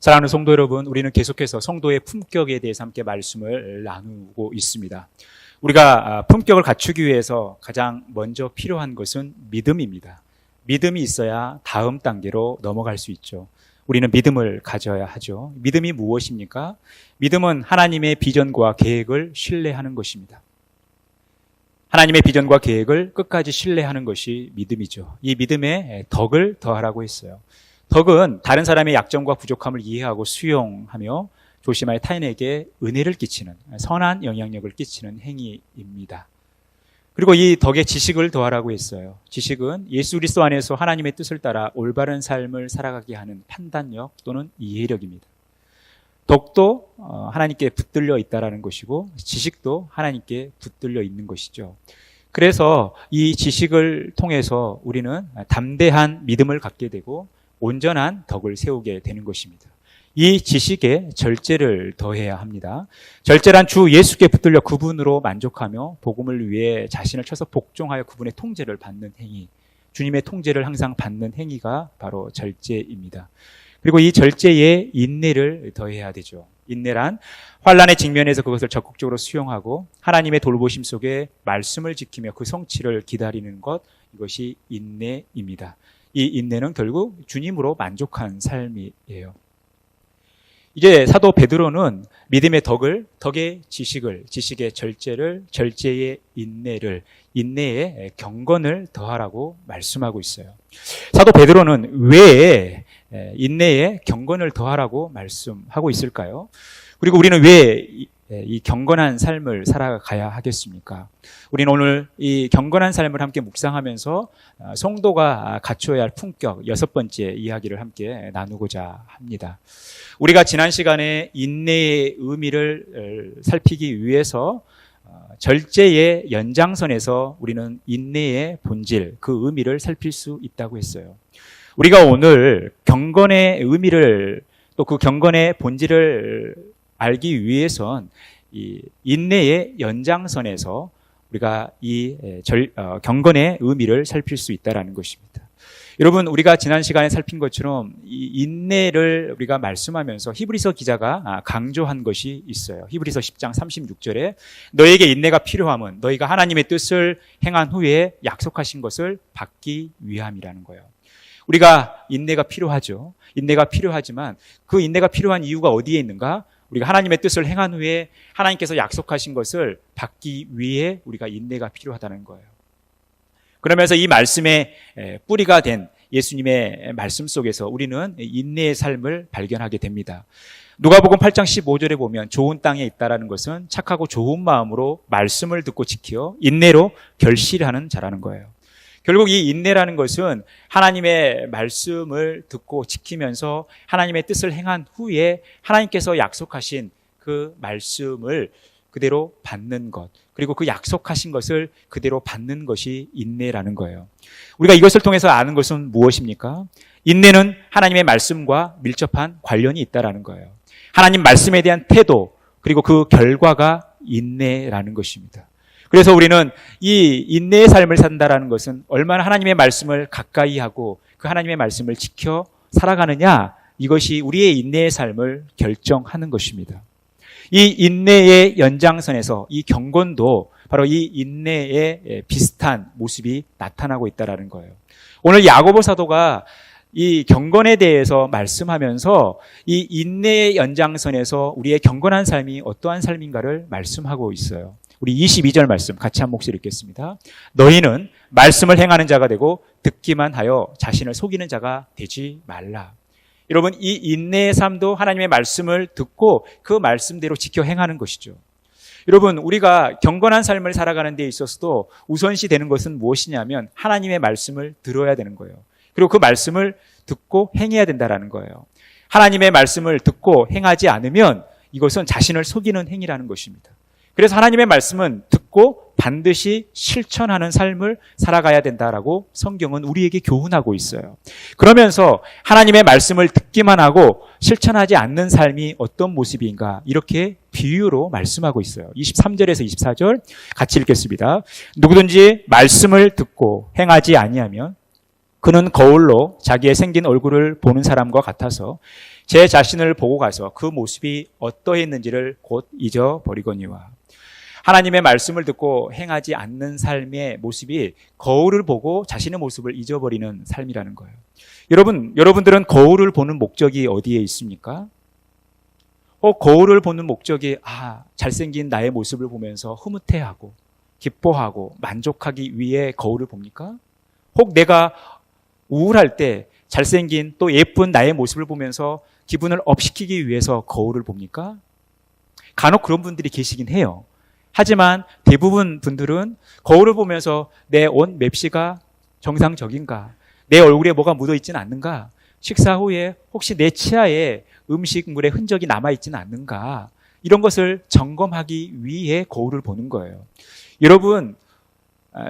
사랑하는 성도 여러분, 우리는 계속해서 성도의 품격에 대해서 함께 말씀을 나누고 있습니다. 우리가 품격을 갖추기 위해서 가장 먼저 필요한 것은 믿음입니다. 믿음이 있어야 다음 단계로 넘어갈 수 있죠. 우리는 믿음을 가져야 하죠. 믿음이 무엇입니까? 믿음은 하나님의 비전과 계획을 신뢰하는 것입니다. 하나님의 비전과 계획을 끝까지 신뢰하는 것이 믿음이죠. 이 믿음에 덕을 더하라고 했어요. 덕은 다른 사람의 약점과 부족함을 이해하고 수용하며 조심하여 타인에게 은혜를 끼치는, 선한 영향력을 끼치는 행위입니다. 그리고 이 덕에 지식을 더하라고 했어요. 지식은 예수 그리스도 안에서 하나님의 뜻을 따라 올바른 삶을 살아가게 하는 판단력 또는 이해력입니다. 덕도 하나님께 붙들려 있다라는 것이고 지식도 하나님께 붙들려 있는 것이죠. 그래서 이 지식을 통해서 우리는 담대한 믿음을 갖게 되고 온전한 덕을 세우게 되는 것입니다. 이 지식에 절제를 더해야 합니다. 절제란 주 예수께 붙들려 그분으로 만족하며 복음을 위해 자신을 쳐서 복종하여 그분의 통제를 받는 행위, 주님의 통제를 항상 받는 행위가 바로 절제입니다. 그리고 이 절제에 인내를 더해야 되죠. 인내란 환난의 직면에서 그것을 적극적으로 수용하고 하나님의 돌보심 속에 말씀을 지키며 그 성취를 기다리는 것, 이것이 인내입니다. 이 인내는 결국 주님으로 만족한 삶이에요. 이제 사도 베드로는 믿음의 덕을, 덕의 지식을, 지식의 절제를, 절제의 인내를, 인내의 경건을 더하라고 말씀하고 있어요. 사도 베드로는 왜 인내의 경건을 더하라고 말씀하고 있을까요? 그리고 우리는 왜 이 경건한 삶을 살아가야 하겠습니까? 우리는 오늘 이 경건한 삶을 함께 묵상하면서 성도가 갖춰야 할 품격 6번째 이야기를 함께 나누고자 합니다. 우리가 지난 시간에 인내의 의미를 살피기 위해서 절제의 연장선에서 우리는 인내의 본질, 그 의미를 살필 수 있다고 했어요. 우리가 오늘 경건의 의미를 또 그 경건의 본질을 알기 위해선 이 인내의 연장선에서 우리가 이 경건의 의미를 살필 수 있다는 것입니다. 여러분, 우리가 지난 시간에 살핀 것처럼 이 인내를 우리가 말씀하면서 히브리서 기자가 강조한 것이 있어요. 히브리서 10장 36절에 너에게 인내가 필요함은 너희가 하나님의 뜻을 행한 후에 약속하신 것을 받기 위함이라는 거예요. 우리가 인내가 필요하죠. 인내가 필요하지만 그 인내가 필요한 이유가 어디에 있는가? 우리가 하나님의 뜻을 행한 후에 하나님께서 약속하신 것을 받기 위해 우리가 인내가 필요하다는 거예요. 그러면서 이 말씀의 뿌리가 된 예수님의 말씀 속에서 우리는 인내의 삶을 발견하게 됩니다. 누가복음 8장 15절에 보면 좋은 땅에 있다라는 것은 착하고 좋은 마음으로 말씀을 듣고 지켜 인내로 결실하는 자라는 거예요. 결국 이 인내라는 것은 하나님의 말씀을 듣고 지키면서 하나님의 뜻을 행한 후에 하나님께서 약속하신 그 말씀을 그대로 받는 것, 그리고 그 약속하신 것을 그대로 받는 것이 인내라는 거예요. 우리가 이것을 통해서 아는 것은 무엇입니까? 인내는 하나님의 말씀과 밀접한 관련이 있다는 거예요. 하나님 말씀에 대한 태도, 그리고 그 결과가 인내라는 것입니다. 그래서 우리는 이 인내의 삶을 산다라는 것은 얼마나 하나님의 말씀을 가까이 하고 그 하나님의 말씀을 지켜 살아가느냐, 이것이 우리의 인내의 삶을 결정하는 것입니다. 이 인내의 연장선에서 이 경건도 바로 이 인내의 비슷한 모습이 나타나고 있다는 거예요. 오늘 야고보 사도가 이 경건에 대해서 말씀하면서 이 인내의 연장선에서 우리의 경건한 삶이 어떠한 삶인가를 말씀하고 있어요. 우리 22절 말씀 같이 한 목소리 읽겠습니다. 너희는 말씀을 행하는 자가 되고 듣기만 하여 자신을 속이는 자가 되지 말라. 여러분, 이 인내의 삶도 하나님의 말씀을 듣고 그 말씀대로 지켜 행하는 것이죠. 여러분, 우리가 경건한 삶을 살아가는 데 있어서도 우선시 되는 것은 무엇이냐면 하나님의 말씀을 들어야 되는 거예요. 그리고 그 말씀을 듣고 행해야 된다는 거예요. 하나님의 말씀을 듣고 행하지 않으면 이것은 자신을 속이는 행위라는 것입니다. 그래서 하나님의 말씀은 듣고 반드시 실천하는 삶을 살아가야 된다라고 성경은 우리에게 교훈하고 있어요. 그러면서 하나님의 말씀을 듣기만 하고 실천하지 않는 삶이 어떤 모습인가, 이렇게 비유로 말씀하고 있어요. 23절에서 24절 같이 읽겠습니다. 누구든지 말씀을 듣고 행하지 아니하면 그는 거울로 자기의 생긴 얼굴을 보는 사람과 같아서 제 자신을 보고 가서 그 모습이 어떠했는지를 곧 잊어버리거니와. 하나님의 말씀을 듣고 행하지 않는 삶의 모습이 거울을 보고 자신의 모습을 잊어버리는 삶이라는 거예요. 여러분들은 거울을 보는 목적이 어디에 있습니까? 거울을 보는 목적이 잘생긴 나의 모습을 보면서 흐뭇해하고 기뻐하고 만족하기 위해 거울을 봅니까? 혹 내가 우울할 때 잘생긴 또 예쁜 나의 모습을 보면서 기분을 업시키기 위해서 거울을 봅니까? 간혹 그런 분들이 계시긴 해요. 하지만 대부분 분들은 거울을 보면서 내 옷 맵시가 정상적인가? 내 얼굴에 뭐가 묻어있지는 않는가? 식사 후에 혹시 내 치아에 음식물의 흔적이 남아있지는 않는가? 이런 것을 점검하기 위해 거울을 보는 거예요. 여러분,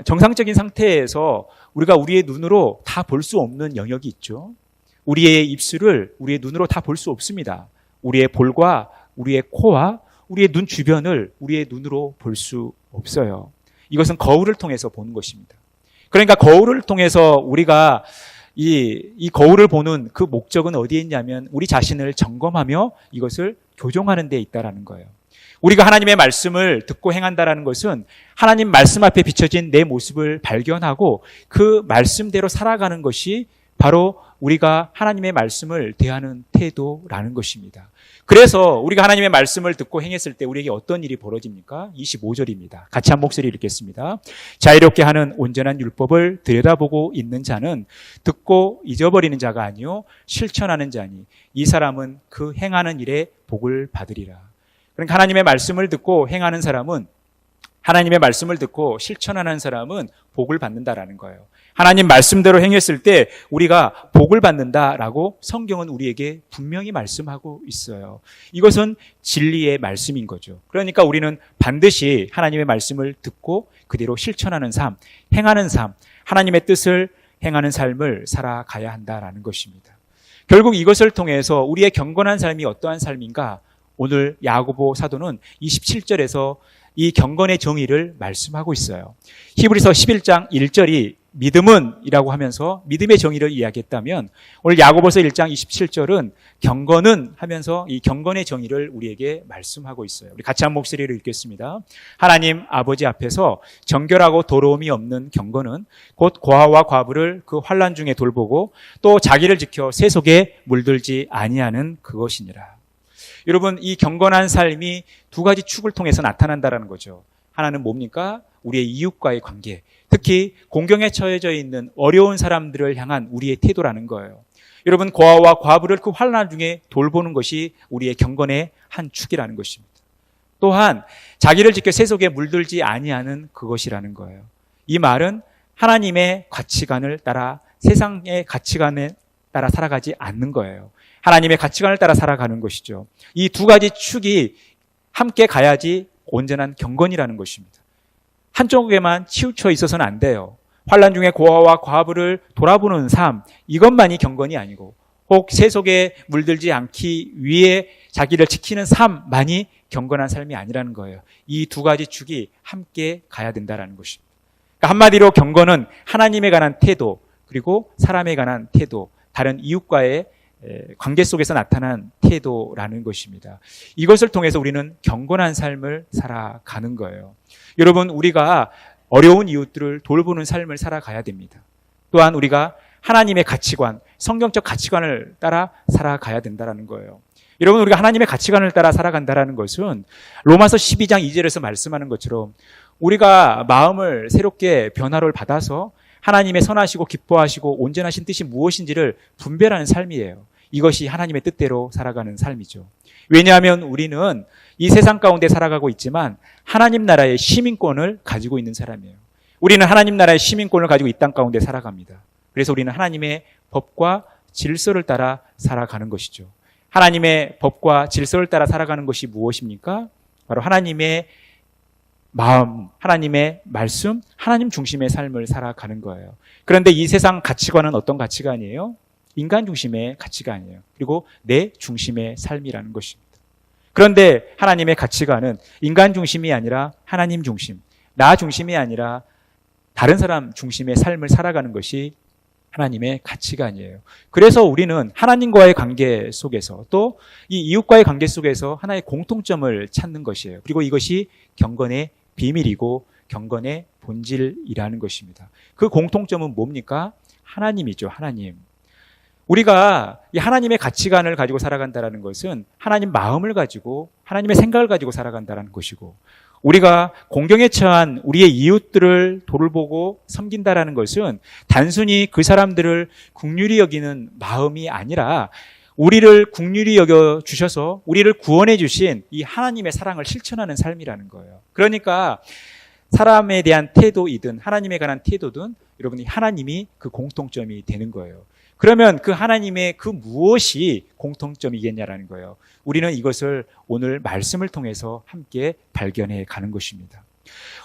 정상적인 상태에서 우리가 우리의 눈으로 다 볼 수 없는 영역이 있죠. 우리의 입술을 우리의 눈으로 다 볼 수 없습니다. 우리의 볼과 우리의 코와 우리의 눈 주변을 우리의 눈으로 볼 수 없어요. 이것은 거울을 통해서 보는 것입니다. 그러니까 거울을 통해서 우리가 이 거울을 보는 그 목적은 어디에 있냐면 우리 자신을 점검하며 이것을 교정하는 데 있다라는 거예요. 우리가 하나님의 말씀을 듣고 행한다라는 것은 하나님 말씀 앞에 비춰진 내 모습을 발견하고 그 말씀대로 살아가는 것이 바로 우리가 하나님의 말씀을 대하는 태도라는 것입니다. 그래서 우리가 하나님의 말씀을 듣고 행했을 때 우리에게 어떤 일이 벌어집니까? 25절입니다. 같이 한 목소리 읽겠습니다. 자유롭게 하는 온전한 율법을 들여다보고 있는 자는 듣고 잊어버리는 자가 아니요 실천하는 자니 이 사람은 그 행하는 일에 복을 받으리라. 그러니까 하나님의 말씀을 듣고 행하는 사람은 하나님의 말씀을 듣고 실천하는 사람은 복을 받는다라는 거예요. 하나님 말씀대로 행했을 때 우리가 복을 받는다라고 성경은 우리에게 분명히 말씀하고 있어요. 이것은 진리의 말씀인 거죠. 그러니까 우리는 반드시 하나님의 말씀을 듣고 그대로 실천하는 삶, 행하는 삶, 하나님의 뜻을 행하는 삶을 살아가야 한다라는 것입니다. 결국 이것을 통해서 우리의 경건한 삶이 어떠한 삶인가? 오늘 야고보 사도는 27절에서 이 경건의 정의를 말씀하고 있어요. 히브리서 11장 1절이 믿음은 이라고 하면서 믿음의 정의를 이야기했다면 오늘 야고보서 1장 27절은 경건은 하면서 이 경건의 정의를 우리에게 말씀하고 있어요. 우리 같이 한 목소리로 읽겠습니다. 하나님 아버지 앞에서 정결하고 도로움이 없는 경건은 곧 고아와 과부를 그 환난 중에 돌보고 또 자기를 지켜 세속에 물들지 아니하는 그것이니라. 여러분, 이 경건한 삶이 두 가지 축을 통해서 나타난다는 거죠. 하나는 뭡니까? 우리의 이웃과의 관계, 특히 공경에 처해져 있는 어려운 사람들을 향한 우리의 태도라는 거예요. 여러분, 고아와 과부를 그 환난 중에 돌보는 것이 우리의 경건의 한 축이라는 것입니다. 또한 자기를 지켜 세속에 물들지 아니하는 그것이라는 거예요. 이 말은 하나님의 가치관을 따라 세상의 가치관에 따라 살아가지 않는 거예요. 하나님의 가치관을 따라 살아가는 것이죠. 이 두 가지 축이 함께 가야지 온전한 경건이라는 것입니다. 한쪽에만 치우쳐 있어서는 안 돼요. 환난 중에 고아와 과부를 돌아보는 삶, 이것만이 경건이 아니고 혹 세속에 물들지 않기 위해 자기를 지키는 삶만이 경건한 삶이 아니라는 거예요. 이 두 가지 축이 함께 가야 된다는 것입니다. 그러니까 한마디로 경건은 하나님에 관한 태도, 그리고 사람에 관한 태도, 다른 이웃과의 관계 속에서 나타난 태도라는 것입니다. 이것을 통해서 우리는 경건한 삶을 살아가는 거예요. 여러분, 우리가 어려운 이웃들을 돌보는 삶을 살아가야 됩니다. 또한 우리가 하나님의 가치관, 성경적 가치관을 따라 살아가야 된다는 거예요. 여러분, 우리가 하나님의 가치관을 따라 살아간다는 것은 로마서 12장 2절에서 말씀하는 것처럼 우리가 마음을 새롭게 변화를 받아서 하나님의 선하시고 기뻐하시고 온전하신 뜻이 무엇인지를 분별하는 삶이에요. 이것이 하나님의 뜻대로 살아가는 삶이죠. 왜냐하면 우리는 이 세상 가운데 살아가고 있지만 하나님 나라의 시민권을 가지고 있는 사람이에요. 우리는 하나님 나라의 시민권을 가지고 이 땅 가운데 살아갑니다. 그래서 우리는 하나님의 법과 질서를 따라 살아가는 것이죠. 하나님의 법과 질서를 따라 살아가는 것이 무엇입니까? 바로 하나님의 마음, 하나님의 말씀, 하나님 중심의 삶을 살아가는 거예요. 그런데 이 세상 가치관은 어떤 가치관이에요? 인간 중심의 가치관이에요. 그리고 내 중심의 삶이라는 것입니다. 그런데 하나님의 가치관은 인간 중심이 아니라 하나님 중심, 나 중심이 아니라 다른 사람 중심의 삶을 살아가는 것이 하나님의 가치관이에요. 그래서 우리는 하나님과의 관계 속에서 또 이 이웃과의 관계 속에서 하나의 공통점을 찾는 것이에요. 그리고 이것이 경건의 비밀이고 경건의 본질이라는 것입니다. 그 공통점은 뭡니까? 하나님이죠. 하나님. 우리가 이 하나님의 가치관을 가지고 살아간다는 것은 하나님 마음을 가지고 하나님의 생각을 가지고 살아간다는 것이고, 우리가 공경에 처한 우리의 이웃들을 돌보고 섬긴다라는 것은 단순히 그 사람들을 긍휼히 여기는 마음이 아니라 우리를 긍휼히 여겨 주셔서 우리를 구원해 주신 이 하나님의 사랑을 실천하는 삶이라는 거예요. 그러니까 사람에 대한 태도이든 하나님에 관한 태도든 여러분이 하나님이 그 공통점이 되는 거예요. 그러면 그 하나님의 그 무엇이 공통점이겠냐라는 거예요. 우리는 이것을 오늘 말씀을 통해서 함께 발견해 가는 것입니다.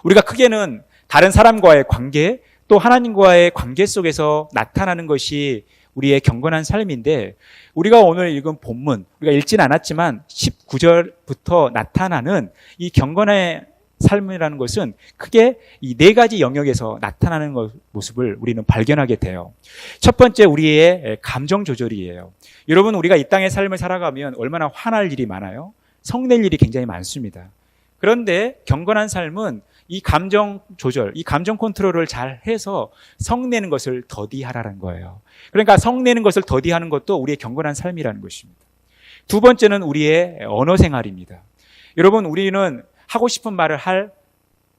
우리가 크게는 다른 사람과의 관계, 또 하나님과의 관계 속에서 나타나는 것이 우리의 경건한 삶인데, 우리가 오늘 읽은 본문, 우리가 읽진 않았지만 19절부터 나타나는 이 경건의 삶이라는 것은 크게 이 네 가지 영역에서 나타나는 모습을 우리는 발견하게 돼요. 첫 번째, 우리의 감정 조절이에요. 여러분, 우리가 이 땅의 삶을 살아가면 얼마나 화날 일이 많아요? 성낼 일이 굉장히 많습니다. 그런데 경건한 삶은 이 감정 조절, 이 감정 컨트롤을 잘 해서 성내는 것을 더디하라는 거예요. 그러니까 성내는 것을 더디하는 것도 우리의 경건한 삶이라는 것입니다. 두 번째는 우리의 언어 생활입니다. 여러분, 우리는 하고 싶은 말을 할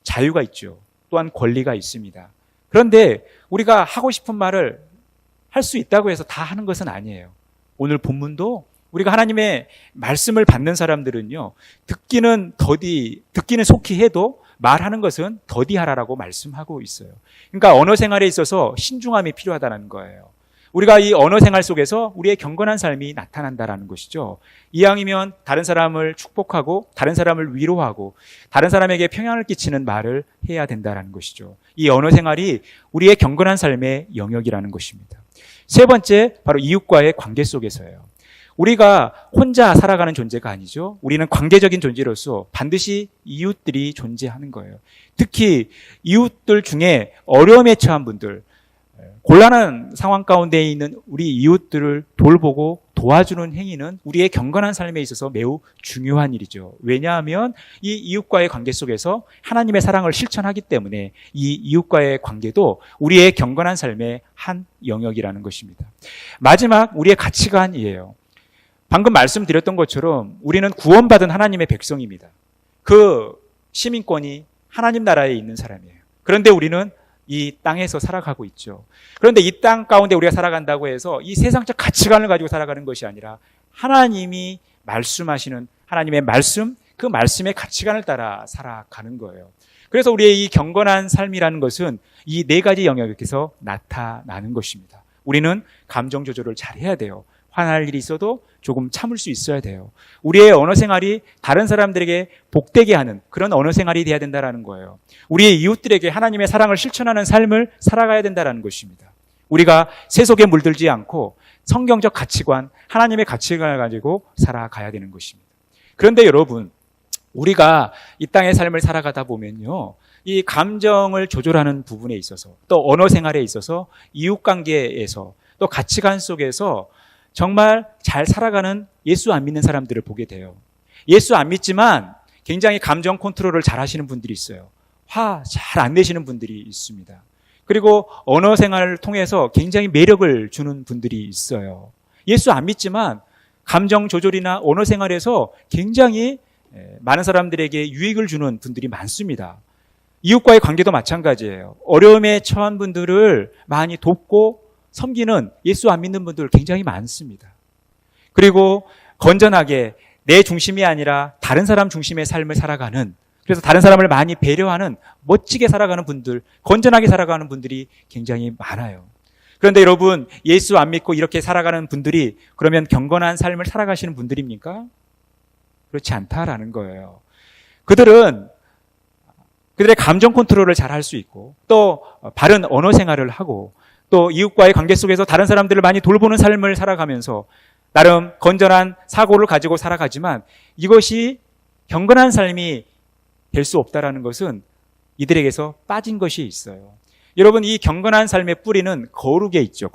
자유가 있죠. 또한 권리가 있습니다. 그런데 우리가 하고 싶은 말을 할 수 있다고 해서 다 하는 것은 아니에요. 오늘 본문도 우리가 하나님의 말씀을 받는 사람들은요, 듣기는 속히 해도 말하는 것은 더디하라라고 말씀하고 있어요. 그러니까 언어 생활에 있어서 신중함이 필요하다는 거예요. 우리가 이 언어 생활 속에서 우리의 경건한 삶이 나타난다라는 것이죠. 이왕이면 다른 사람을 축복하고 다른 사람을 위로하고 다른 사람에게 평안을 끼치는 말을 해야 된다라는 것이죠. 이 언어 생활이 우리의 경건한 삶의 영역이라는 것입니다. 세 번째, 바로 이웃과의 관계 속에서예요. 우리가 혼자 살아가는 존재가 아니죠. 우리는 관계적인 존재로서 반드시 이웃들이 존재하는 거예요. 특히 이웃들 중에 어려움에 처한 분들, 곤란한 상황 가운데 있는 우리 이웃들을 돌보고 도와주는 행위는 우리의 경건한 삶에 있어서 매우 중요한 일이죠. 왜냐하면 이 이웃과의 관계 속에서 하나님의 사랑을 실천하기 때문에 이 이웃과의 관계도 우리의 경건한 삶의 한 영역이라는 것입니다. 마지막, 우리의 가치관이에요. 방금 말씀드렸던 것처럼 우리는 구원받은 하나님의 백성입니다. 그 시민권이 하나님 나라에 있는 사람이에요. 그런데 우리는 이 땅에서 살아가고 있죠. 그런데 이 땅 가운데 우리가 살아간다고 해서 이 세상적 가치관을 가지고 살아가는 것이 아니라 하나님이 말씀하시는 하나님의 말씀, 그 말씀의 가치관을 따라 살아가는 거예요. 그래서 우리의 이 경건한 삶이라는 것은 이 네 가지 영역에서 나타나는 것입니다. 우리는 감정 조절을 잘 해야 돼요. 화날 일이 있어도 조금 참을 수 있어야 돼요. 우리의 언어 생활이 다른 사람들에게 복되게 하는 그런 언어 생활이 돼야 된다는 거예요. 우리의 이웃들에게 하나님의 사랑을 실천하는 삶을 살아가야 된다는 것입니다. 우리가 세속에 물들지 않고 성경적 가치관, 하나님의 가치관을 가지고 살아가야 되는 것입니다. 그런데 여러분, 우리가 이 땅의 삶을 살아가다 보면요, 이 감정을 조절하는 부분에 있어서 또 언어 생활에 있어서 이웃관계에서 또 가치관 속에서 정말 잘 살아가는 예수 안 믿는 사람들을 보게 돼요. 예수 안 믿지만 굉장히 감정 컨트롤을 잘 하시는 분들이 있어요. 화 잘 안 내시는 분들이 있습니다. 그리고 언어 생활을 통해서 굉장히 매력을 주는 분들이 있어요. 예수 안 믿지만 감정 조절이나 언어 생활에서 굉장히 많은 사람들에게 유익을 주는 분들이 많습니다. 이웃과의 관계도 마찬가지예요. 어려움에 처한 분들을 많이 돕고 섬기는 예수 안 믿는 분들 굉장히 많습니다. 그리고 건전하게 내 중심이 아니라 다른 사람 중심의 삶을 살아가는, 그래서 다른 사람을 많이 배려하는, 멋지게 살아가는 분들, 건전하게 살아가는 분들이 굉장히 많아요. 그런데 여러분, 예수 안 믿고 이렇게 살아가는 분들이 그러면 경건한 삶을 살아가시는 분들입니까? 그렇지 않다라는 거예요. 그들은 그들의 감정 컨트롤을 잘 할 수 있고 또 바른 언어 생활을 하고 또 이웃과의 관계 속에서 다른 사람들을 많이 돌보는 삶을 살아가면서 나름 건전한 사고를 가지고 살아가지만 이것이 경건한 삶이 될 수 없다라는 것은 이들에게서 빠진 것이 있어요. 여러분, 이 경건한 삶의 뿌리는 거룩에 있죠.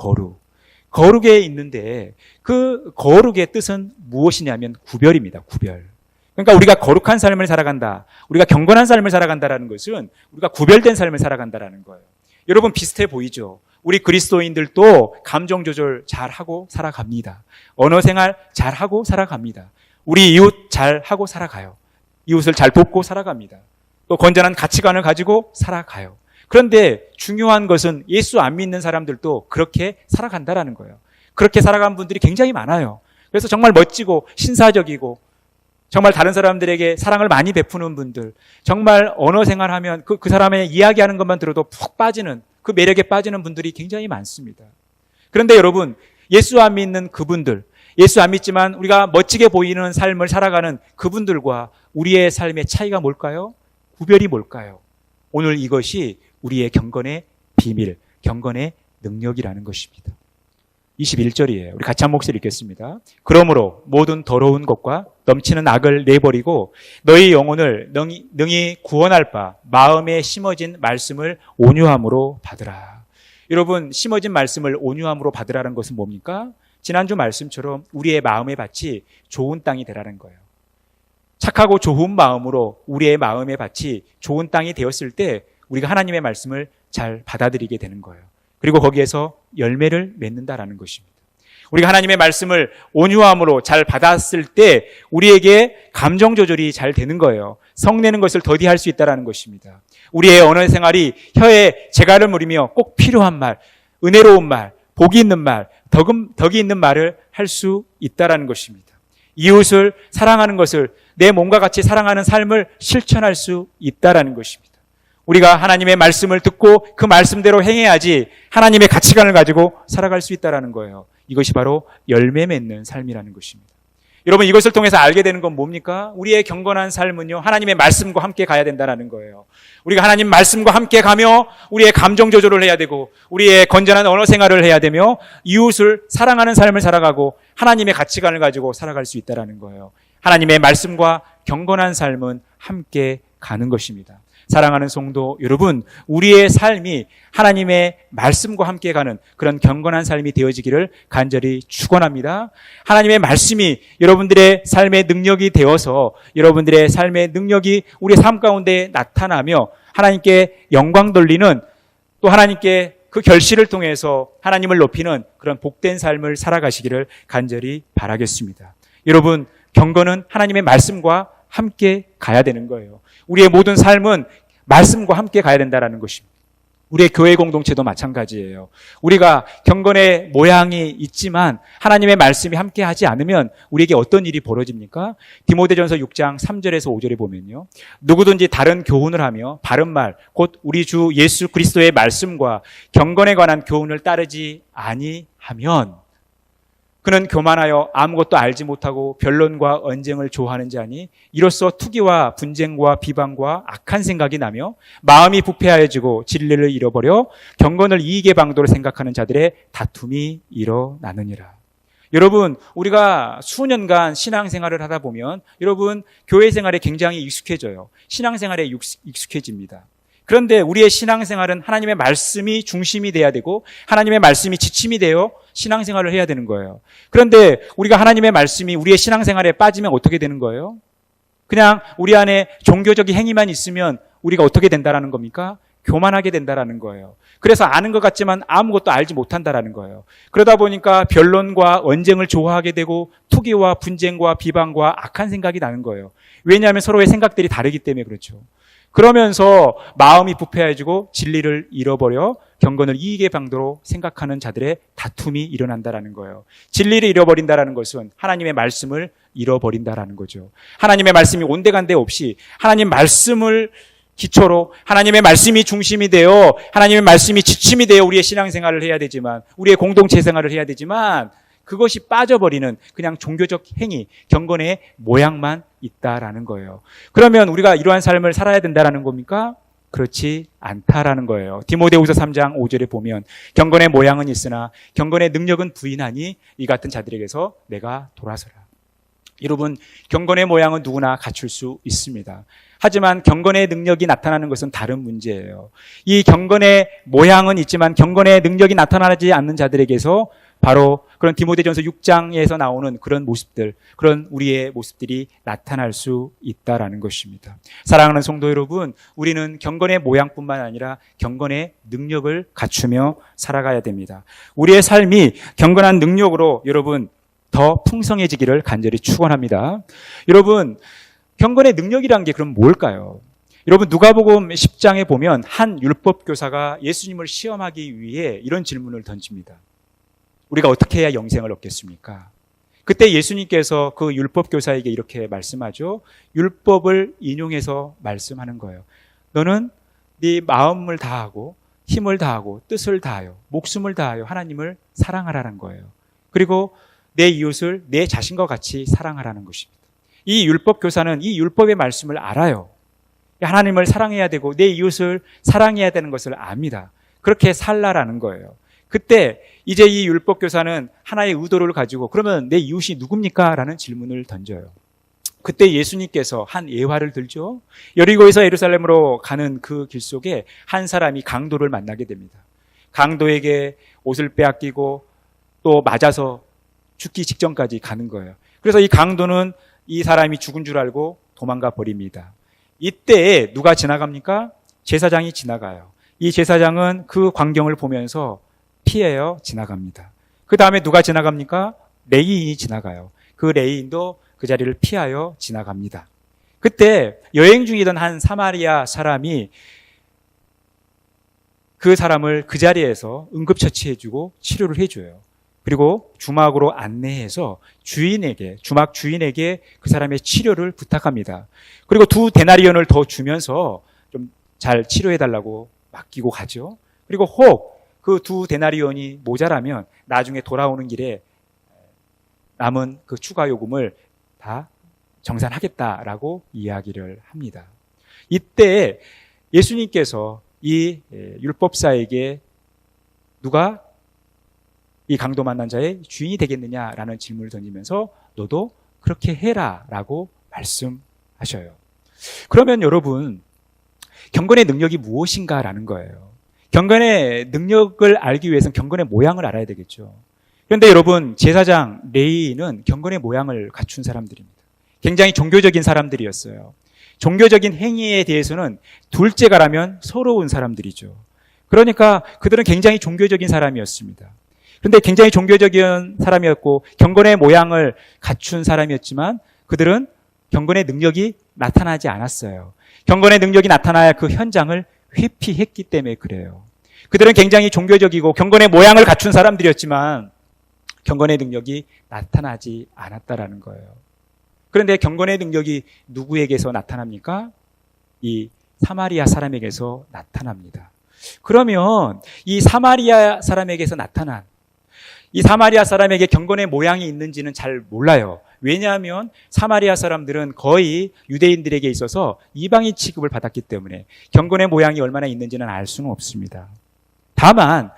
거룩에 있는데 그 거룩의 뜻은 무엇이냐면 구별입니다. 구별. 그러니까 우리가 거룩한 삶을 살아간다, 우리가 경건한 삶을 살아간다라는 것은 우리가 구별된 삶을 살아간다라는 거예요. 여러분, 비슷해 보이죠? 우리 그리스도인들도 감정 조절 잘하고 살아갑니다. 언어 생활 잘하고 살아갑니다. 우리 이웃 잘하고 살아가요. 이웃을 잘 돕고 살아갑니다. 또 건전한 가치관을 가지고 살아가요. 그런데 중요한 것은 예수 안 믿는 사람들도 그렇게 살아간다라는 거예요. 그렇게 살아간 분들이 굉장히 많아요. 그래서 정말 멋지고 신사적이고 정말 다른 사람들에게 사랑을 많이 베푸는 분들, 정말 언어 생활하면 그 사람의 이야기하는 것만 들어도 푹 빠지는, 그 매력에 빠지는 분들이 굉장히 많습니다. 그런데 여러분, 예수 안 믿는 그분들, 예수 안 믿지만 우리가 멋지게 보이는 삶을 살아가는 그분들과 우리의 삶의 차이가 뭘까요? 구별이 뭘까요? 오늘 이것이 우리의 경건의 비밀, 경건의 능력이라는 것입니다. 21절이에요. 우리 같이 한 목소리 읽겠습니다. 그러므로 모든 더러운 것과 넘치는 악을 내버리고 너희 영혼을 능히 구원할 바 마음에 심어진 말씀을 온유함으로 받으라. 여러분, 심어진 말씀을 온유함으로 받으라는 것은 뭡니까? 지난주 말씀처럼 우리의 마음의 밭이 좋은 땅이 되라는 거예요. 착하고 좋은 마음으로 우리의 마음의 밭이 좋은 땅이 되었을 때 우리가 하나님의 말씀을 잘 받아들이게 되는 거예요. 그리고 거기에서 열매를 맺는다라는 것입니다. 우리가 하나님의 말씀을 온유함으로 잘 받았을 때 우리에게 감정 조절이 잘 되는 거예요. 성내는 것을 더디할 수 있다는 것입니다. 우리의 언어 생활이 혀에 재갈을 물으며 꼭 필요한 말, 은혜로운 말, 복이 있는 말, 덕이 있는 말을 할 수 있다는 것입니다. 이웃을 사랑하는 것을 내 몸과 같이 사랑하는 삶을 실천할 수 있다는 것입니다. 우리가 하나님의 말씀을 듣고 그 말씀대로 행해야지 하나님의 가치관을 가지고 살아갈 수 있다는 거예요. 이것이 바로 열매 맺는 삶이라는 것입니다. 여러분, 이것을 통해서 알게 되는 건 뭡니까? 우리의 경건한 삶은요, 하나님의 말씀과 함께 가야 된다는 거예요. 우리가 하나님 말씀과 함께 가며 우리의 감정 조절을 해야 되고 우리의 건전한 언어 생활을 해야 되며 이웃을 사랑하는 삶을 살아가고 하나님의 가치관을 가지고 살아갈 수 있다는 거예요. 하나님의 말씀과 경건한 삶은 함께 가는 것입니다. 사랑하는 성도 여러분, 우리의 삶이 하나님의 말씀과 함께 가는 그런 경건한 삶이 되어지기를 간절히 축원합니다. 하나님의 말씀이 여러분들의 삶의 능력이 되어서 여러분들의 삶의 능력이 우리의 삶 가운데 나타나며 하나님께 영광 돌리는, 또 하나님께 그 결실을 통해서 하나님을 높이는 그런 복된 삶을 살아가시기를 간절히 바라겠습니다. 여러분, 경건은 하나님의 말씀과 함께 가야 되는 거예요. 우리의 모든 삶은 말씀과 함께 가야 된다는 것입니다. 우리의 교회 공동체도 마찬가지예요. 우리가 경건의 모양이 있지만 하나님의 말씀이 함께 하지 않으면 우리에게 어떤 일이 벌어집니까? 디모데전서 6장 3절에서 5절에 보면요, 누구든지 다른 교훈을 하며 바른 말, 곧 우리 주 예수 그리스도의 말씀과 경건에 관한 교훈을 따르지 아니하면 그는 교만하여 아무것도 알지 못하고 변론과 언쟁을 좋아하는 자니 이로써 투기와 분쟁과 비방과 악한 생각이 나며 마음이 부패하여지고 진리를 잃어버려 경건을 이익의 방도로 생각하는 자들의 다툼이 일어나느니라. 여러분, 우리가 수년간 신앙생활을 하다 보면 여러분 교회 생활에 굉장히 익숙해져요. 신앙생활에 익숙해집니다. 그런데 우리의 신앙생활은 하나님의 말씀이 중심이 돼야 되고 하나님의 말씀이 지침이 되어 신앙생활을 해야 되는 거예요. 그런데 우리가 하나님의 말씀이 우리의 신앙생활에 빠지면 어떻게 되는 거예요? 그냥 우리 안에 종교적인 행위만 있으면 우리가 어떻게 된다라는 겁니까? 교만하게 된다라는 거예요. 그래서 아는 것 같지만 아무것도 알지 못한다라는 거예요. 그러다 보니까 변론과 언쟁을 좋아하게 되고 투기와 분쟁과 비방과 악한 생각이 나는 거예요. 왜냐하면 서로의 생각들이 다르기 때문에 그렇죠. 그러면서 마음이 부패해지고 진리를 잃어버려 경건을 이익의 방도로 생각하는 자들의 다툼이 일어난다라는 거예요. 진리를 잃어버린다라는 것은 하나님의 말씀을 잃어버린다라는 거죠. 하나님의 말씀이 온데간데 없이 하나님 말씀을 기초로 하나님의 말씀이 중심이 되어 하나님의 말씀이 지침이 되어 우리의 신앙생활을 해야 되지만 우리의 공동체 생활을 해야 되지만 그것이 빠져버리는 그냥 종교적 행위, 경건의 모양만 있다라는 거예요. 그러면 우리가 이러한 삶을 살아야 된다라는 겁니까? 그렇지 않다라는 거예요. 디모데후서 3장 5절에 보면 경건의 모양은 있으나 경건의 능력은 부인하니 이 같은 자들에게서 내가 돌아서라. 여러분, 경건의 모양은 누구나 갖출 수 있습니다. 하지만 경건의 능력이 나타나는 것은 다른 문제예요. 이 경건의 모양은 있지만 경건의 능력이 나타나지 않는 자들에게서 바로 그런 디모데전서 6장에서 나오는 그런 모습들, 그런 우리의 모습들이 나타날 수 있다라는 것입니다. 사랑하는 성도 여러분, 우리는 경건의 모양뿐만 아니라 경건의 능력을 갖추며 살아가야 됩니다. 우리의 삶이 경건한 능력으로 여러분 더 풍성해지기를 간절히 축원합니다. 여러분, 경건의 능력이란 게 그럼 뭘까요? 여러분, 누가복음 10장에 보면 한 율법 교사가 예수님을 시험하기 위해 이런 질문을 던집니다. 우리가 어떻게 해야 영생을 얻겠습니까? 그때 예수님께서 그 율법 교사에게 이렇게 말씀하죠. 율법을 인용해서 말씀하는 거예요. 너는 네 마음을 다하고 힘을 다하고 뜻을 다하여 목숨을 다하여 하나님을 사랑하라는 거예요. 그리고 내 이웃을 내 자신과 같이 사랑하라는 것입니다. 이 율법 교사는 이 율법의 말씀을 알아요. 하나님을 사랑해야 되고 내 이웃을 사랑해야 되는 것을 압니다. 그렇게 살라라는 거예요. 그때 이제 이 율법 교사는 하나의 의도를 가지고 그러면 내 이웃이 누굽니까? 라는 질문을 던져요. 그때 예수님께서 한 예화를 들죠. 여리고에서 예루살렘으로 가는 그 길 속에 한 사람이 강도를 만나게 됩니다. 강도에게 옷을 빼앗기고 또 맞아서 죽기 직전까지 가는 거예요. 그래서 이 강도는 이 사람이 죽은 줄 알고 도망가 버립니다. 이때 누가 지나갑니까? 제사장이 지나가요. 이 제사장은 그 광경을 보면서 피해요. 지나갑니다. 그 다음에 누가 지나갑니까? 레위인이 지나가요. 그 레위인도 그 자리를 피하여 지나갑니다. 그때 여행 중이던 한 사마리아 사람이 그 사람을 그 자리에서 응급처치해주고 치료를 해줘요. 그리고 주막으로 안내해서 주막 주인에게 그 사람의 치료를 부탁합니다. 그리고 2데나리온을 더 주면서 좀 잘 치료해달라고 맡기고 가죠. 그리고 혹 그 2데나리온이 모자라면 나중에 돌아오는 길에 남은 그 추가 요금을 다 정산하겠다라고 이야기를 합니다. 이때 예수님께서 이 율법사에게 누가 이 강도 만난 자의 주인이 되겠느냐라는 질문을 던지면서 너도 그렇게 해라라고 말씀하셔요. 그러면 여러분, 경건의 능력이 무엇인가라는 거예요. 경건의 능력을 알기 위해서는 경건의 모양을 알아야 되겠죠. 그런데 여러분, 제사장, 레위인은 경건의 모양을 갖춘 사람들입니다. 굉장히 종교적인 사람들이었어요. 종교적인 행위에 대해서는 둘째가라면 서러운 사람들이죠. 그러니까 그들은 굉장히 종교적인 사람이었습니다. 그런데 굉장히 종교적인 사람이었고 경건의 모양을 갖춘 사람이었지만 그들은 경건의 능력이 나타나지 않았어요. 경건의 능력이 나타나야 그 현장을 회피했기 때문에 그래요. 그들은 굉장히 종교적이고 경건의 모양을 갖춘 사람들이었지만 경건의 능력이 나타나지 않았다라는 거예요. 그런데 경건의 능력이 누구에게서 나타납니까? 이 사마리아 사람에게서 나타납니다. 그러면 이 사마리아 사람에게서 나타난 이 사마리아 사람에게 경건의 모양이 있는지는 잘 몰라요. 왜냐하면 사마리아 사람들은 거의 유대인들에게 있어서 이방인 취급을 받았기 때문에 경건의 모양이 얼마나 있는지는 알 수는 없습니다. 다만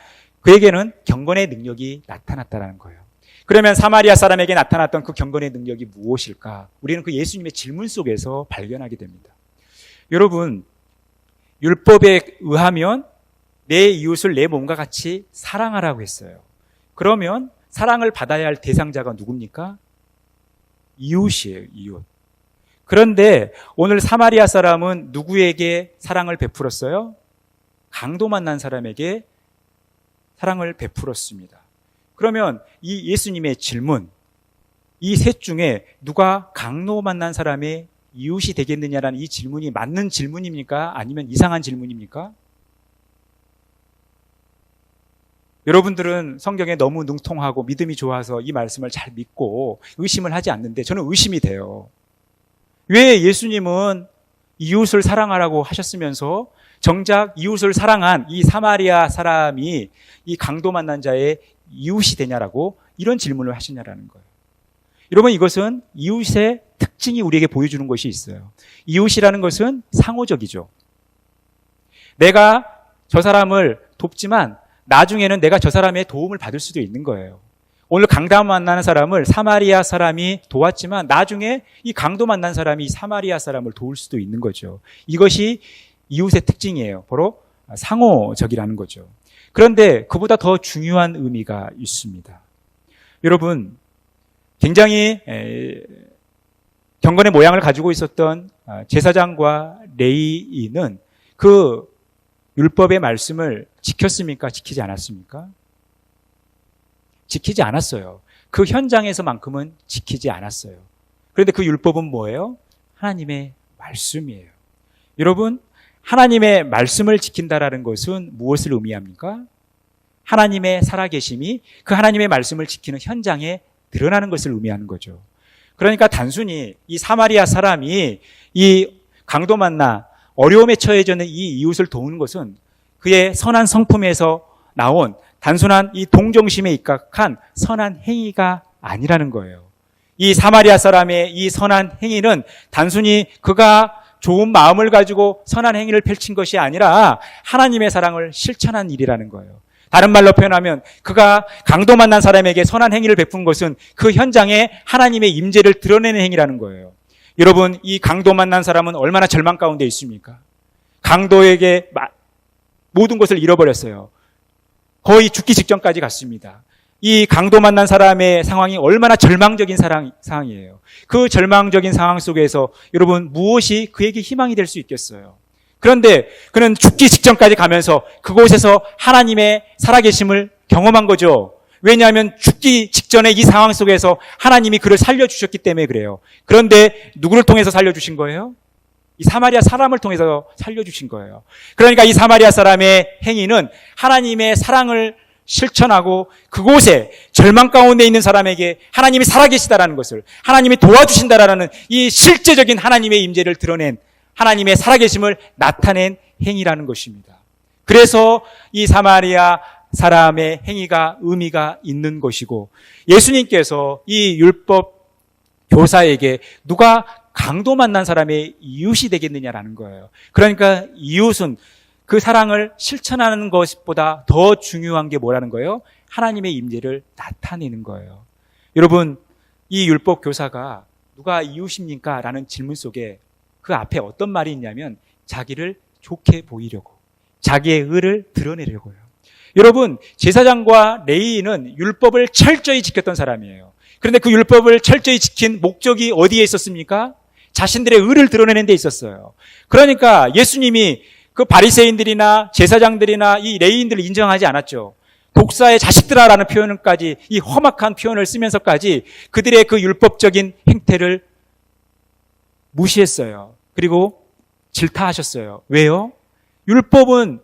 그에게는 경건의 능력이 나타났다는 거예요. 그러면 사마리아 사람에게 나타났던 그 경건의 능력이 무엇일까? 우리는 그 예수님의 질문 속에서 발견하게 됩니다. 여러분, 율법에 의하면 내 이웃을 내 몸과 같이 사랑하라고 했어요. 그러면 사랑을 받아야 할 대상자가 누굽니까? 이웃이에요, 이웃. 그런데 오늘 사마리아 사람은 누구에게 사랑을 베풀었어요? 강도 만난 사람에게 사랑을 베풀었습니다. 그러면 이 예수님의 질문, 이 셋 중에 누가 강도 만난 사람의 이웃이 되겠느냐라는 이 질문이 맞는 질문입니까? 아니면 이상한 질문입니까? 여러분들은 성경에 너무 능통하고 믿음이 좋아서 이 말씀을 잘 믿고 의심을 하지 않는데 저는 의심이 돼요. 왜 예수님은 이웃을 사랑하라고 하셨으면서 정작 이웃을 사랑한 이 사마리아 사람이 이 강도 만난 자의 이웃이 되냐라고 이런 질문을 하시냐라는 거예요. 여러분, 이것은 이웃의 특징이 우리에게 보여주는 것이 있어요. 이웃이라는 것은 상호적이죠. 내가 저 사람을 돕지만 나중에는 내가 저 사람의 도움을 받을 수도 있는 거예요. 오늘 강도 만나는 사람을 사마리아 사람이 도왔지만 나중에 이 강도 만난 사람이 사마리아 사람을 도울 수도 있는 거죠. 이것이 이웃의 특징이에요. 바로 상호적이라는 거죠. 그런데 그보다 더 중요한 의미가 있습니다. 여러분, 굉장히 경건의 모양을 가지고 있었던 제사장과 레위인은 그 율법의 말씀을 지켰습니까? 지키지 않았습니까? 지키지 않았어요. 그 현장에서만큼은 지키지 않았어요. 그런데 그 율법은 뭐예요? 하나님의 말씀이에요. 여러분, 하나님의 말씀을 지킨다라는 것은 무엇을 의미합니까? 하나님의 살아계심이 그 하나님의 말씀을 지키는 현장에 드러나는 것을 의미하는 거죠. 그러니까 단순히 이 사마리아 사람이 이 강도 만나 어려움에 처해져 있는 이 이웃을 도우는 것은 그의 선한 성품에서 나온 단순한 이 동정심에 입각한 선한 행위가 아니라는 거예요. 이 사마리아 사람의 이 선한 행위는 단순히 그가 좋은 마음을 가지고 선한 행위를 펼친 것이 아니라 하나님의 사랑을 실천한 일이라는 거예요. 다른 말로 표현하면 그가 강도 만난 사람에게 선한 행위를 베푼 것은 그 현장에 하나님의 임재를 드러내는 행위라는 거예요. 여러분, 이 강도 만난 사람은 얼마나 절망 가운데 있습니까? 강도에게 모든 것을 잃어버렸어요. 거의 죽기 직전까지 갔습니다. 이 강도 만난 사람의 상황이 얼마나 절망적인 상황이에요. 그 절망적인 상황 속에서 여러분 무엇이 그에게 희망이 될 수 있겠어요? 그런데 그는 죽기 직전까지 가면서 그곳에서 하나님의 살아계심을 경험한 거죠. 왜냐하면 죽기 직전에 이 상황 속에서 하나님이 그를 살려주셨기 때문에 그래요. 그런데 누구를 통해서 살려주신 거예요? 이 사마리아 사람을 통해서 살려주신 거예요. 그러니까 이 사마리아 사람의 행위는 하나님의 사랑을 실천하고 그곳에 절망 가운데 있는 사람에게 하나님이 살아계시다라는 것을, 하나님이 도와주신다라는 이 실제적인 하나님의 임재를 드러낸 하나님의 살아계심을 나타낸 행위라는 것입니다. 그래서 이 사마리아 사람의 행위가 의미가 있는 것이고, 예수님께서 이 율법 교사에게 누가 강도 만난 사람의 이웃이 되겠느냐라는 거예요. 그러니까 이웃은 그 사랑을 실천하는 것보다 더 중요한 게 뭐라는 거예요? 하나님의 임재를 나타내는 거예요. 여러분, 이 율법 교사가 누가 이웃입니까? 라는 질문 속에 그 앞에 어떤 말이 있냐면 자기를 좋게 보이려고, 자기의 의를 드러내려고요. 여러분, 제사장과 레위인은 율법을 철저히 지켰던 사람이에요. 그런데 그 율법을 철저히 지킨 목적이 어디에 있었습니까? 자신들의 의를 드러내는 데 있었어요. 그러니까 예수님이 그 바리새인들이나 제사장들이나 이 레위인들을 인정하지 않았죠. 독사의 자식들아라는 표현까지, 이 험악한 표현을 쓰면서까지 그들의 그 율법적인 행태를 무시했어요. 그리고 질타하셨어요. 왜요? 율법은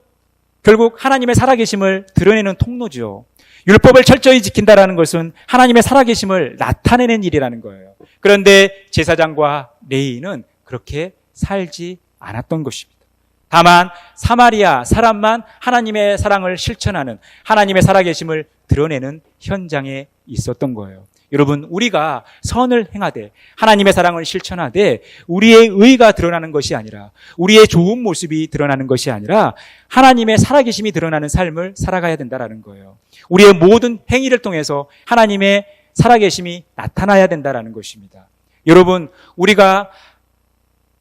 결국 하나님의 살아계심을 드러내는 통로죠. 율법을 철저히 지킨다라는 것은 하나님의 살아계심을 나타내는 일이라는 거예요. 그런데 제사장과 레위인은 그렇게 살지 않았던 것입니다. 다만 사마리아 사람만 하나님의 사랑을 실천하는, 하나님의 살아계심을 드러내는 현장에 있었던 거예요. 여러분, 우리가 선을 행하되 하나님의 사랑을 실천하되 우리의 의가 드러나는 것이 아니라, 우리의 좋은 모습이 드러나는 것이 아니라 하나님의 살아계심이 드러나는 삶을 살아가야 된다는 거예요. 우리의 모든 행위를 통해서 하나님의 살아계심이 나타나야 된다는 것입니다. 여러분, 우리가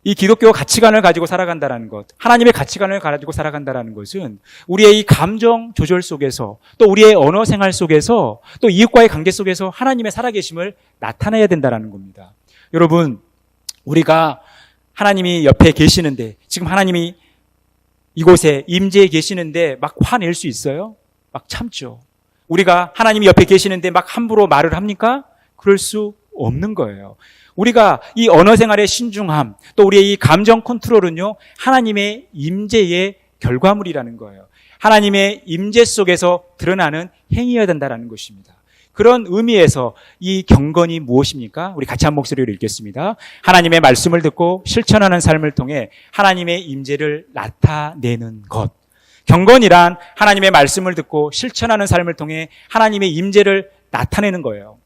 이 기독교 가치관을 가지고 살아간다는 것, 하나님의 가치관을 가지고 살아간다는 것은 우리의 이 감정 조절 속에서, 또 우리의 언어 생활 속에서, 또 이웃과의 관계 속에서 하나님의 살아계심을 나타내야 된다는 겁니다. 여러분, 우리가 하나님이 옆에 계시는데, 지금 하나님이 이곳에 임재해 계시는데 막 화낼 수 있어요? 막 참죠. 우리가 하나님이 옆에 계시는데 막 함부로 말을 합니까? 그럴 수 없는 거예요. 우리가 이 언어 생활의 신중함, 또 우리의 이 감정 컨트롤은요, 하나님의 임재의 결과물이라는 거예요. 하나님의 임재 속에서 드러나는 행위여야 된다는 것입니다. 그런 의미에서 이 경건이 무엇입니까? 우리 같이 한 목소리로 읽겠습니다. 하나님의 말씀을 듣고 실천하는 삶을 통해 하나님의 임재를 나타내는 것. 경건이란 하나님의 말씀을 듣고 실천하는 삶을 통해 하나님의 임재를 나타내는 거예요.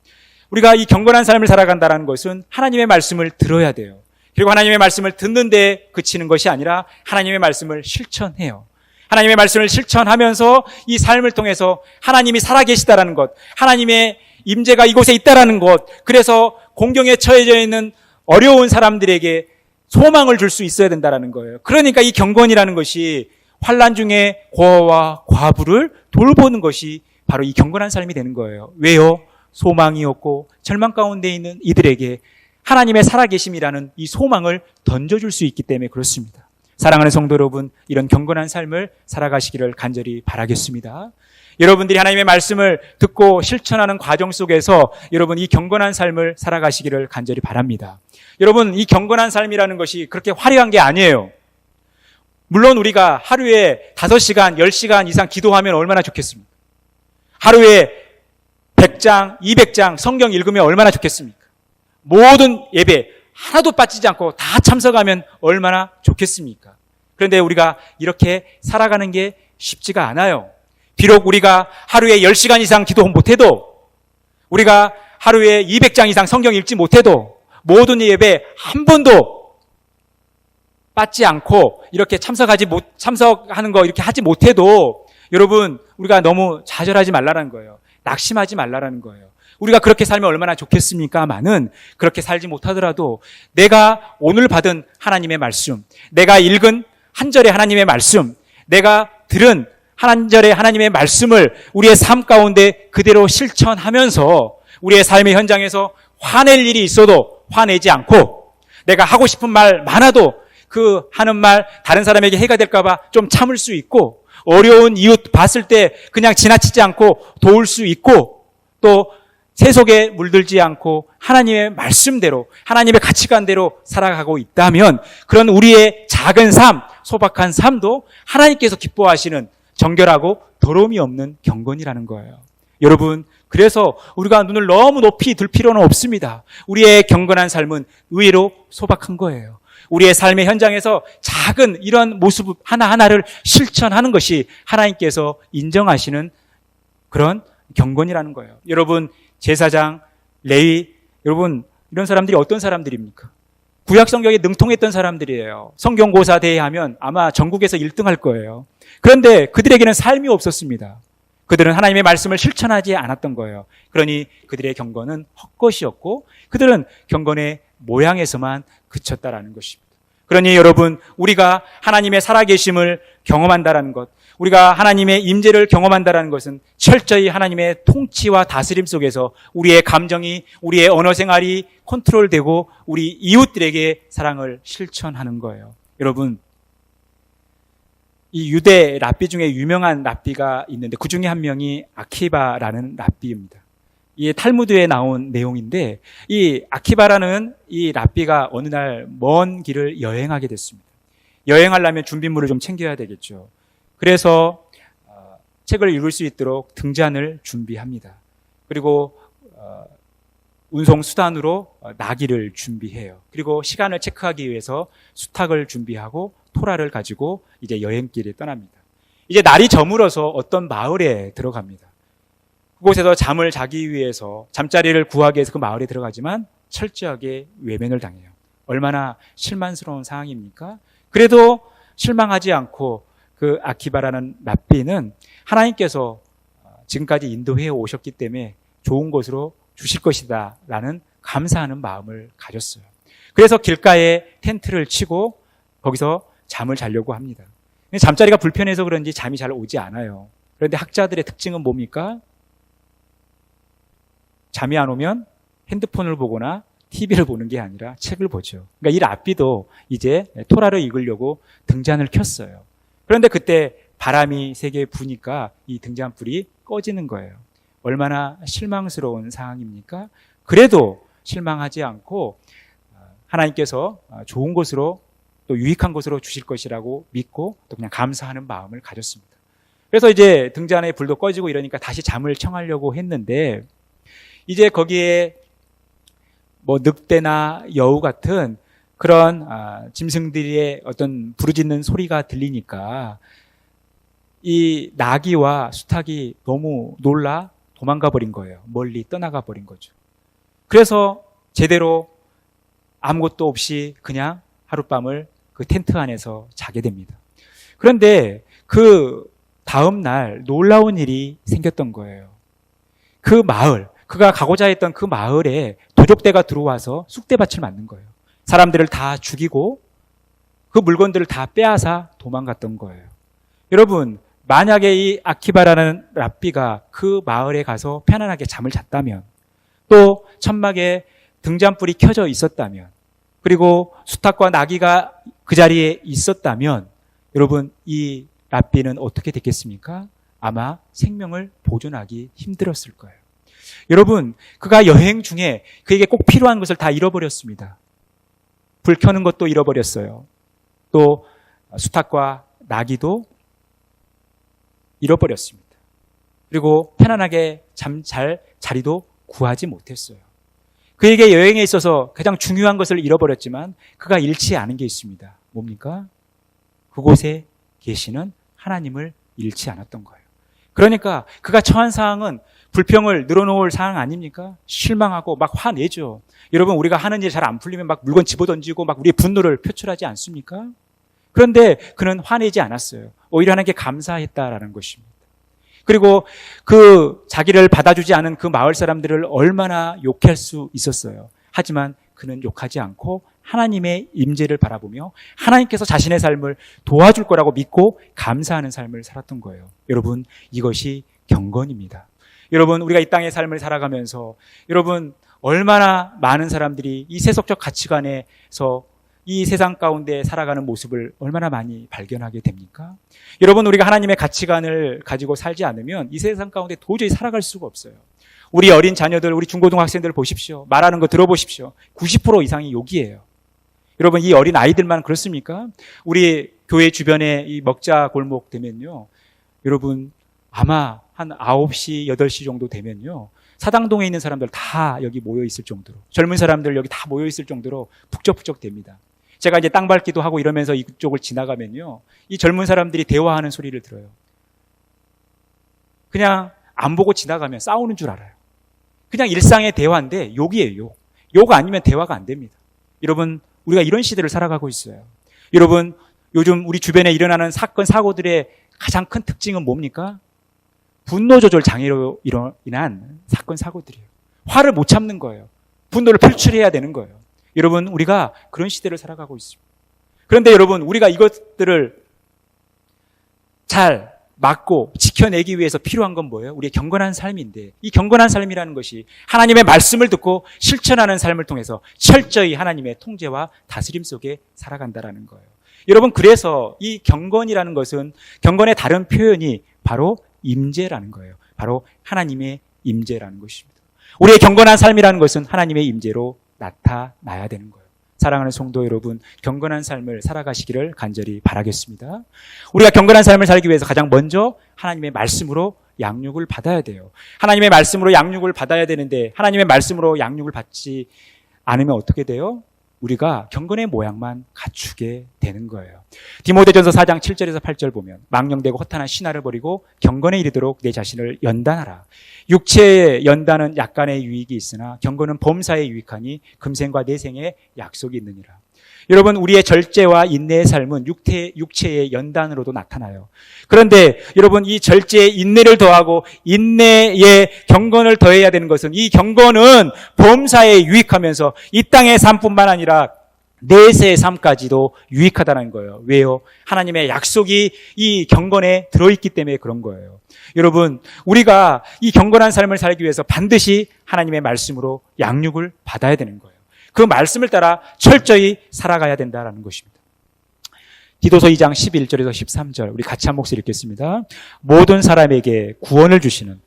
우리가 이 경건한 삶을 살아간다는 것은 하나님의 말씀을 들어야 돼요. 그리고 하나님의 말씀을 듣는 데 그치는 것이 아니라 하나님의 말씀을 실천해요. 하나님의 말씀을 실천하면서 이 삶을 통해서 하나님이 살아계시다라는 것, 하나님의 임재가 이곳에 있다라는 것, 그래서 공경에 처해져 있는 어려운 사람들에게 소망을 줄 수 있어야 된다라는 거예요. 그러니까 이 경건이라는 것이 환난 중에 고아와 과부를 돌보는 것이 바로 이 경건한 삶이 되는 거예요. 왜요? 소망이 없고 절망 가운데 있는 이들에게 하나님의 살아계심이라는 이 소망을 던져줄 수 있기 때문에 그렇습니다. 사랑하는 성도 여러분, 이런 경건한 삶을 살아가시기를 간절히 바라겠습니다. 여러분들이 하나님의 말씀을 듣고 실천하는 과정 속에서 여러분 이 경건한 삶을 살아가시기를 간절히 바랍니다. 여러분, 이 경건한 삶이라는 것이 그렇게 화려한 게 아니에요. 물론 우리가 하루에 5시간, 10시간 이상 기도하면 얼마나 좋겠습니까? 하루에 100장, 200장 성경 읽으면 얼마나 좋겠습니까? 모든 예배 하나도 빠지지 않고 다 참석하면 얼마나 좋겠습니까? 그런데 우리가 이렇게 살아가는 게 쉽지가 않아요. 비록 우리가 하루에 10시간 이상 기도 못해도, 우리가 하루에 200장 이상 성경 읽지 못해도, 모든 예배 한 번도 빠지지 않고 이렇게 참석하는 거 이렇게 하지 못해도, 여러분, 우리가 너무 좌절하지 말라는 거예요. 낙심하지 말라는 거예요. 우리가 그렇게 살면 얼마나 좋겠습니까마는, 그렇게 살지 못하더라도 내가 오늘 받은 하나님의 말씀, 내가 읽은 한 절의 하나님의 말씀, 내가 들은 한 절의 하나님의 말씀을 우리의 삶 가운데 그대로 실천하면서 우리의 삶의 현장에서 화낼 일이 있어도 화내지 않고, 내가 하고 싶은 말 많아도 그 하는 말 다른 사람에게 해가 될까 봐 좀 참을 수 있고, 어려운 이웃 봤을 때 그냥 지나치지 않고 도울 수 있고, 또 세속에 물들지 않고 하나님의 말씀대로, 하나님의 가치관대로 살아가고 있다면, 그런 우리의 작은 삶, 소박한 삶도 하나님께서 기뻐하시는 정결하고 더러움이 없는 경건이라는 거예요. 여러분, 그래서 우리가 눈을 너무 높이 들 필요는 없습니다. 우리의 경건한 삶은 의외로 소박한 거예요. 우리의 삶의 현장에서 작은 이런 모습 하나하나를 실천하는 것이 하나님께서 인정하시는 그런 경건이라는 거예요. 여러분, 제사장, 레위, 여러분, 이런 사람들이 어떤 사람들입니까? 구약 성경에 능통했던 사람들이에요. 성경고사 대회 하면 아마 전국에서 1등할 거예요. 그런데 그들에게는 삶이 없었습니다. 그들은 하나님의 말씀을 실천하지 않았던 거예요. 그러니 그들의 경건은 헛것이었고, 그들은 경건의 모양에서만 그쳤다라는 것입니다. 그러니 여러분, 우리가 하나님의 살아계심을 경험한다라는 것, 우리가 하나님의 임재를 경험한다라는 것은 철저히 하나님의 통치와 다스림 속에서 우리의 감정이, 우리의 언어 생활이 컨트롤되고 우리 이웃들에게 사랑을 실천하는 거예요. 여러분, 이 유대 랍비 중에 유명한 랍비가 있는데 그 중에 한 명이 아키바라는 랍비입니다. 이게 탈무드에 나온 내용인데, 이 아키바라는 이 랍비가 어느 날 먼 길을 여행하게 됐습니다. 여행하려면 준비물을 좀 챙겨야 되겠죠. 그래서 책을 읽을 수 있도록 등잔을 준비합니다. 그리고 운송 수단으로 나귀를 준비해요. 그리고 시간을 체크하기 위해서 수탉을 준비하고 토라를 가지고 이제 여행길에 떠납니다. 이제 날이 저물어서 어떤 마을에 들어갑니다. 그곳에서 잠을 자기 위해서 잠자리를 구하기 위해서 그 마을에 들어가지만 철저하게 외면을 당해요. 얼마나 실망스러운 상황입니까? 그래도 실망하지 않고 그 아키바라는 랍비는 하나님께서 지금까지 인도해 오셨기 때문에 좋은 곳으로 주실 것이다 라는 감사하는 마음을 가졌어요. 그래서 길가에 텐트를 치고 거기서 잠을 자려고 합니다. 잠자리가 불편해서 그런지 잠이 잘 오지 않아요. 그런데 학자들의 특징은 뭡니까? 잠이 안 오면 핸드폰을 보거나 TV를 보는 게 아니라 책을 보죠. 그러니까 이 랍비도 이제 토라를 읽으려고 등잔을 켰어요. 그런데 그때 바람이 세게 부니까 이 등잔불이 꺼지는 거예요. 얼마나 실망스러운 상황입니까? 그래도 실망하지 않고 하나님께서 좋은 곳으로 또 유익한 곳으로 주실 것이라고 믿고 또 그냥 감사하는 마음을 가졌습니다. 그래서 이제 등잔에 불도 꺼지고 이러니까 다시 잠을 청하려고 했는데, 이제 거기에 뭐 늑대나 여우 같은 그런 짐승들의 어떤 부르짖는 소리가 들리니까 이 나귀와 수탉이 너무 놀라 도망가 버린 거예요. 멀리 떠나가 버린 거죠. 그래서 제대로 아무것도 없이 그냥 하룻밤을 그 텐트 안에서 자게 됩니다. 그런데 그 다음 날 놀라운 일이 생겼던 거예요. 그 마을, 그가 가고자 했던 그 마을에 도적대가 들어와서 쑥대밭을 만든 거예요. 사람들을 다 죽이고 그 물건들을 다 빼앗아 도망갔던 거예요. 여러분, 만약에 이 아키바라는 랍비가 그 마을에 가서 편안하게 잠을 잤다면, 또 천막에 등잔불이 켜져 있었다면, 그리고 수탉과 나귀가 그 자리에 있었다면, 여러분, 이 랍비는 어떻게 됐겠습니까? 아마 생명을 보존하기 힘들었을 거예요. 여러분, 그가 여행 중에 그에게 꼭 필요한 것을 다 잃어버렸습니다. 불 켜는 것도 잃어버렸어요. 또 수탉과 나귀도 잃어버렸습니다. 그리고 편안하게 잠잘 자리도 구하지 못했어요. 그에게 여행에 있어서 가장 중요한 것을 잃어버렸지만 그가 잃지 않은 게 있습니다. 뭡니까? 그곳에 계시는 하나님을 잃지 않았던 거예요. 그러니까 그가 처한 상황은 불평을 늘어놓을 상황 아닙니까? 실망하고 막 화내죠. 여러분, 우리가 하는 일 잘 안 풀리면 막 물건 집어던지고 막 우리의 분노를 표출하지 않습니까? 그런데 그는 화내지 않았어요. 오히려 하나님께 감사했다라는 것입니다. 그리고 그 자기를 받아주지 않은 그 마을 사람들을 얼마나 욕할 수 있었어요. 하지만 그는 욕하지 않고 하나님의 임재를 바라보며 하나님께서 자신의 삶을 도와줄 거라고 믿고 감사하는 삶을 살았던 거예요. 여러분, 이것이 경건입니다. 여러분, 우리가 이 땅의 삶을 살아가면서 여러분, 얼마나 많은 사람들이 이 세속적 가치관에서 이 세상 가운데 살아가는 모습을 얼마나 많이 발견하게 됩니까? 여러분, 우리가 하나님의 가치관을 가지고 살지 않으면 이 세상 가운데 도저히 살아갈 수가 없어요. 우리 어린 자녀들, 우리 중고등학생들 보십시오. 말하는 거 들어보십시오. 90% 이상이 욕이에요. 여러분, 이 어린 아이들만 그렇습니까? 우리 교회 주변에 이 먹자 골목 되면요, 여러분 아마 한 9시, 8시 정도 되면요, 사당동에 있는 사람들 다 여기 모여 있을 정도로, 젊은 사람들 여기 다 모여 있을 정도로 북적북적 됩니다. 제가 이제 땅 밟기도 하고 이러면서 이쪽을 지나가면요, 이 젊은 사람들이 대화하는 소리를 들어요. 그냥 안 보고 지나가면 싸우는 줄 알아요. 그냥 일상의 대화인데 욕이에요, 욕. 욕 아니면 대화가 안 됩니다. 여러분, 우리가 이런 시대를 살아가고 있어요. 여러분, 요즘 우리 주변에 일어나는 사건, 사고들의 가장 큰 특징은 뭡니까? 분노 조절 장애로 인한 사건, 사고들이에요. 화를 못 참는 거예요. 분노를 표출해야 되는 거예요. 여러분, 우리가 그런 시대를 살아가고 있습니다. 그런데 여러분, 우리가 이것들을 잘 막고 지켜내기 위해서 필요한 건 뭐예요? 우리의 경건한 삶인데, 이 경건한 삶이라는 것이 하나님의 말씀을 듣고 실천하는 삶을 통해서 철저히 하나님의 통제와 다스림 속에 살아간다라는 거예요. 여러분, 그래서 이 경건이라는 것은, 경건의 다른 표현이 바로 임재라는 거예요. 바로 하나님의 임재라는 것입니다. 우리의 경건한 삶이라는 것은 하나님의 임재로 나타나야 되는 거예요. 사랑하는 성도 여러분, 경건한 삶을 살아가시기를 간절히 바라겠습니다. 우리가 경건한 삶을 살기 위해서 가장 먼저 하나님의 말씀으로 양육을 받아야 돼요. 하나님의 말씀으로 양육을 받아야 되는데, 하나님의 말씀으로 양육을 받지 않으면 어떻게 돼요? 우리가 경건의 모양만 갖추게 되는 거예요. 디모데전서 4장 7절에서 8절 보면, 망령되고 허탄한 신화를 버리고 경건에 이르도록 내 자신을 연단하라. 육체의 연단은 약간의 유익이 있으나 경건은 범사에 유익하니 금생과 내생에 약속이 있느니라. 여러분, 우리의 절제와 인내의 삶은 육체의 연단으로도 나타나요. 그런데 여러분, 이 절제의 인내를 더하고 인내의 경건을 더해야 되는 것은, 이 경건은 범사에 유익하면서 이 땅의 삶뿐만 아니라 내세의 삶까지도 유익하다는 거예요. 왜요? 하나님의 약속이 이 경건에 들어있기 때문에 그런 거예요. 여러분, 우리가 이 경건한 삶을 살기 위해서 반드시 하나님의 말씀으로 양육을 받아야 되는 거예요. 그 말씀을 따라 철저히 살아가야 된다는 것입니다. 디도서 2장 11절에서 13절, 우리 같이 한 목소리 읽겠습니다. 모든 사람에게 구원을 주시는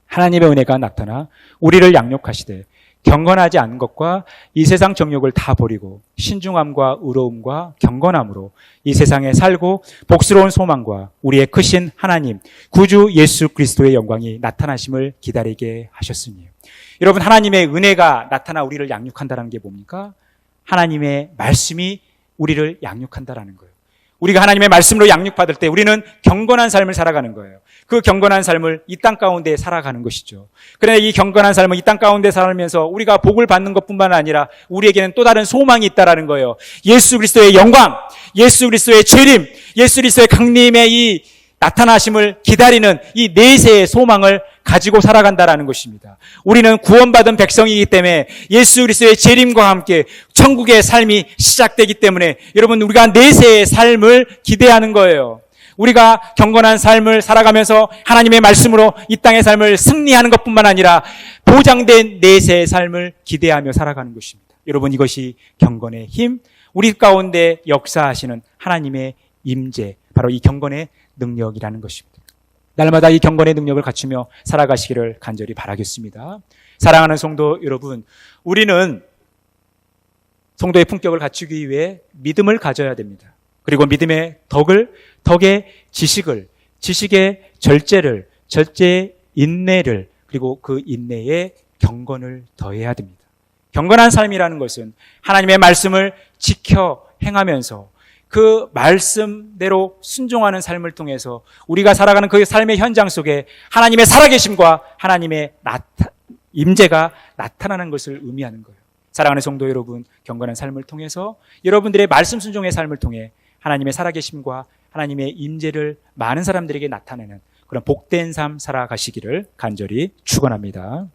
하나님의 은혜가 나타나 우리를 양육하시되 경건하지 않은 것과 이 세상 정욕을 다 버리고 신중함과 의로움과 경건함으로 이 세상에 살고 복스러운 소망과 우리의 크신 하나님 구주 예수 그리스도의 영광이 나타나심을 기다리게 하셨으니. 여러분, 하나님의 은혜가 나타나 우리를 양육한다는 게 뭡니까? 하나님의 말씀이 우리를 양육한다라는 거예요. 우리가 하나님의 말씀으로 양육받을 때 우리는 경건한 삶을 살아가는 거예요. 그 경건한 삶을 이 땅 가운데 살아가는 것이죠. 그런데 이 경건한 삶을 이 땅 가운데 살면서 우리가 복을 받는 것뿐만 아니라 우리에게는 또 다른 소망이 있다라는 거예요. 예수 그리스도의 영광, 예수 그리스도의 재림, 예수 그리스도의 강림의 이 나타나심을 기다리는 이 내세의 소망을 가지고 살아간다라는 것입니다. 우리는 구원받은 백성이기 때문에 예수 그리스도의 재림과 함께 천국의 삶이 시작되기 때문에 여러분 우리가 내세의 삶을 기대하는 거예요. 우리가 경건한 삶을 살아가면서 하나님의 말씀으로 이 땅의 삶을 승리하는 것뿐만 아니라 보장된 내세의 삶을 기대하며 살아가는 것입니다. 여러분 이것이 경건의 힘, 우리 가운데 역사하시는 하나님의 임재, 바로 이 경건의 능력이라는 것입니다. 날마다 이 경건의 능력을 갖추며 살아가시기를 간절히 바라겠습니다. 사랑하는 성도 여러분, 우리는 성도의 품격을 갖추기 위해 믿음을 가져야 됩니다. 그리고 믿음의 덕의 지식을, 지식의 절제를, 절제의 인내를, 그리고 그 인내에 경건을 더해야 됩니다. 경건한 삶이라는 것은 하나님의 말씀을 지켜 행하면서 그 말씀대로 순종하는 삶을 통해서 우리가 살아가는 그 삶의 현장 속에 하나님의 살아계심과 하나님의 임재가 나타나는 것을 의미하는 거예요. 사랑하는 성도 여러분, 경건한 삶을 통해서 여러분들의 말씀 순종의 삶을 통해 하나님의 살아계심과 하나님의 임재를 많은 사람들에게 나타내는 그런 복된 삶 살아가시기를 간절히 축원합니다.